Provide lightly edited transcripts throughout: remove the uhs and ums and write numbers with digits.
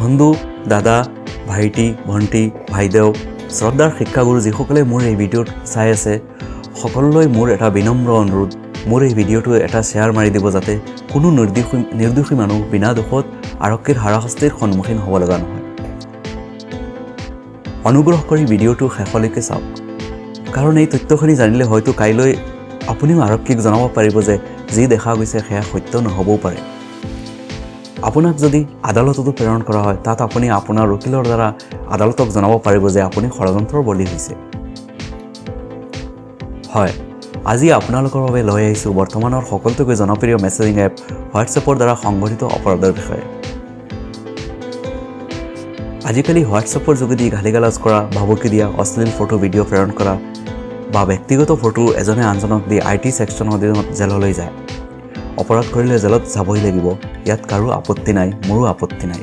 বন্ধু, দাদা, ভাইটি, ভণ্টি, ভাইদেউ, শ্ৰদ্ধাৰ শিক্ষাগুৰু যিসকলে মোৰ এই ভিডিঅ'ত চাই আছে, সকলোলৈ মোৰ এটা বিনম্ৰ অনুৰোধ, মোৰ এই ভিডিঅ'টো এটা শ্বেয়াৰ মাৰি দিব যাতে কোনো নিৰ্দোষী মানুহ বিনা দোষত আৰক্ষীৰ হাৰাশাস্তিৰ সন্মুখীন হ'ব লগা নহয়। অনুগ্ৰহ কৰি ভিডিঅ'টো শেষলৈকে চাওক, কাৰণ এই তথ্যখিনি জানিলে হয়তো কাইলৈ আপুনিও আৰক্ষীক জনাব পাৰিব যে যি দেখা গৈছে সেয়া সত্য নহ'বও পাৰে। আপোনাক যদি আদালততো প্ৰেৰণ কৰা হয়, তাত আপুনি আপোনাৰ উকিলৰ দ্বাৰা আদালতক জনাব পাৰিব যে আপুনি ষড়যন্ত্ৰৰ বলি হৈছে। হয়, আজি আপোনালোকৰ বাবে লৈ আহিছোঁ বৰ্তমানৰ সকলোতকৈ জনপ্ৰিয় মেছেজিং এপ হোৱাটছএপৰ দ্বাৰা সংঘটিত অপৰাধৰ বিষয়ে। আজিকালি হোৱাটছএপৰ যোগেদি গালিগালাজ কৰা, ভাবুকি দিয়া, অশ্লীল ফটো ভিডিঅ' প্ৰেৰণ কৰা বা ব্যক্তিগত ফটো এজনে আনজনক দি IT ছেকশ্যনৰ অধীনত জেললৈ যায়। অপৰাধ কৰিলে জেলত যাবই লাগিব, ইয়াত কাৰো আপত্তি নাই, মোৰো আপত্তি নাই।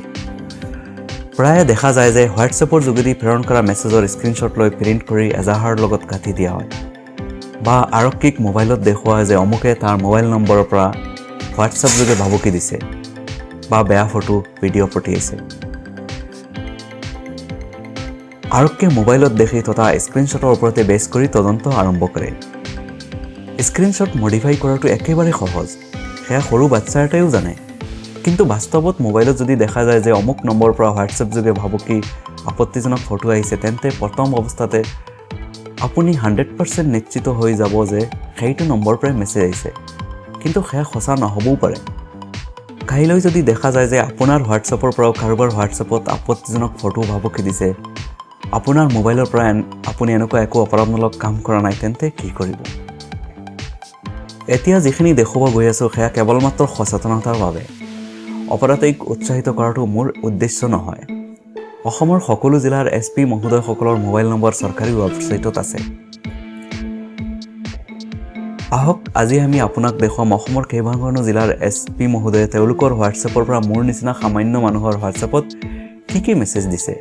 প্ৰায়ে দেখা যায় যে হোৱাটছএপৰ যোগেদি প্ৰেৰণ কৰা মেছেজৰ স্ক্ৰীনশ্বট লৈ প্ৰিণ্ট কৰি এজাহাৰৰ লগত গাঁঠি দিয়া হয়, বা আৰক্ষীক মোবাইলত দেখুওৱা হয় যে অমুকে তাৰ মোবাইল নম্বৰৰ পৰা হোৱাটছএপ যোগে ভাবুকি দিছে বা বেয়া ফটো ভিডিঅ' পঠিয়াইছে। আৰক্ষীয়ে মোবাইলত দেখি তথা স্ক্ৰীনশ্বটৰ ওপৰতে বেছ কৰি তদন্ত আৰম্ভ কৰে। স্ক্ৰীনশ্বট মডিফাই কৰাটো একেবাৰে সহজ, সেয়া সৰু বাচ্চা এটাইও জানে। কিন্তু বাস্তৱত মোবাইলত যদি দেখা যায় যে অমুক নম্বৰৰ পৰা হোৱাটছএপ যোগে ভাবুকি আপত্তিজনক ফটো আহিছে, তেন্তে প্ৰথম অৱস্থাতে আপুনি 100% নিশ্চিত হৈ যাব যে সেইটো নম্বৰৰ পৰাই মেছেজ আহিছে, কিন্তু সেয়া সঁচা নহ'বও পাৰে। কাইলৈ যদি দেখা যায় যে আপোনাৰ হোৱাটছএপৰ পৰাও কাৰোবাৰ হোৱাটছএপত আপত্তিজনক ফটো ভাবুকি দিছে, আপোনাৰ মোবাইলৰ পৰা আপুনি এনেকুৱা একো অপৰাধমূলক কাম কৰা নাই, তেন্তে কি কৰিব? এতিয়া যিখিনি দেখুৱাব গৈ আছোঁ সেয়া কেৱল মাত্ৰ সচেতনতাৰ বাবে। অপৰাধীক উৎসাহিত কৰাটো মোৰ উদ্দেশ্য নহয়। অসমৰ সকলো জিলাৰ SP মহোদয়সকলৰ মোবাইল নম্বৰ চৰকাৰী ৱেবছাইটত আছে। আহক আজি আমি আপোনাক দেখুৱাম অসমৰ কেইবাখনো জিলাৰ SP মহোদয়ে তেওঁলোকৰ হোৱাটছএপৰ পৰা মোৰ নিচিনা সামান্য মানুহৰ হোৱাটছএপত কি মেছেজ দিছে।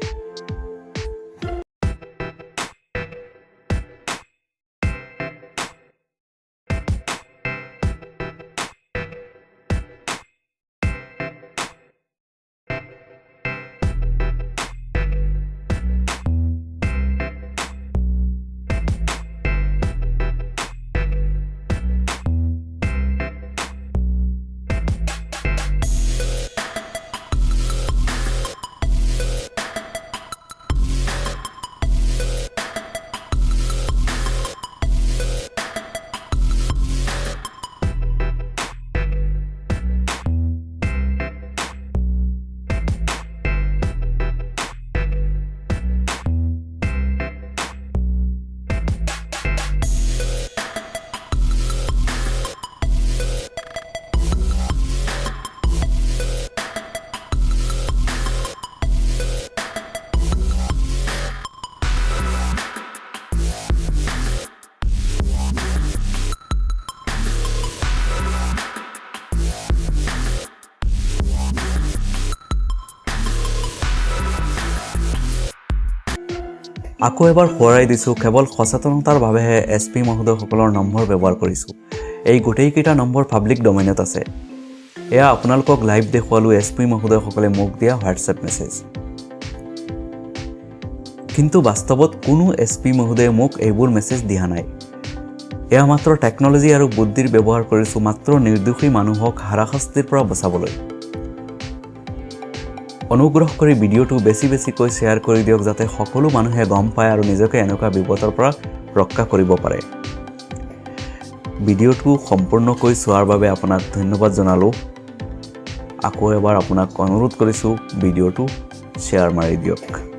আকৌ এবাৰ সোঁৱৰাই দিছোঁ, কেৱল সচেতনতাৰ বাবেহে SP মহোদয়সকলৰ নম্বৰ ব্যৱহাৰ কৰিছোঁ। এই গোটেইকেইটা নম্বৰ পাব্লিক ডমেইনত আছে। এয়া আপোনালোকক লাইভ দেখুৱালোঁ SP মহোদয়সকলে মোক দিয়া হোৱাটছএপ মেছেজ। কিন্তু বাস্তৱত কোনো SP মহোদয়ে মোক এইবোৰ মেছেজ দিয়া নাই। এয়া মাত্ৰ টেকন'লজি আৰু বুদ্ধিৰ ব্যৱহাৰ কৰিছোঁ মাত্ৰ নিৰ্দোষী মানুহক হাৰাশাস্তিৰ পৰা বচাবলৈ। অনুগ্ৰহ কৰি ভিডিঅ'টো বেছিকৈ শ্বেয়াৰ কৰি দিয়ক যাতে সকলো মানুহে গম পায় আৰু নিজকে এনেকুৱা বিপদৰ পৰা ৰক্ষা কৰিব পাৰে। ভিডিঅ'টো সম্পূৰ্ণকৈ চোৱাৰ বাবে আপোনাক ধন্যবাদ জনালোঁ। আকৌ এবাৰ আপোনাক অনুৰোধ কৰিছোঁ ভিডিঅ'টো শ্বেয়াৰ মাৰি দিয়ক।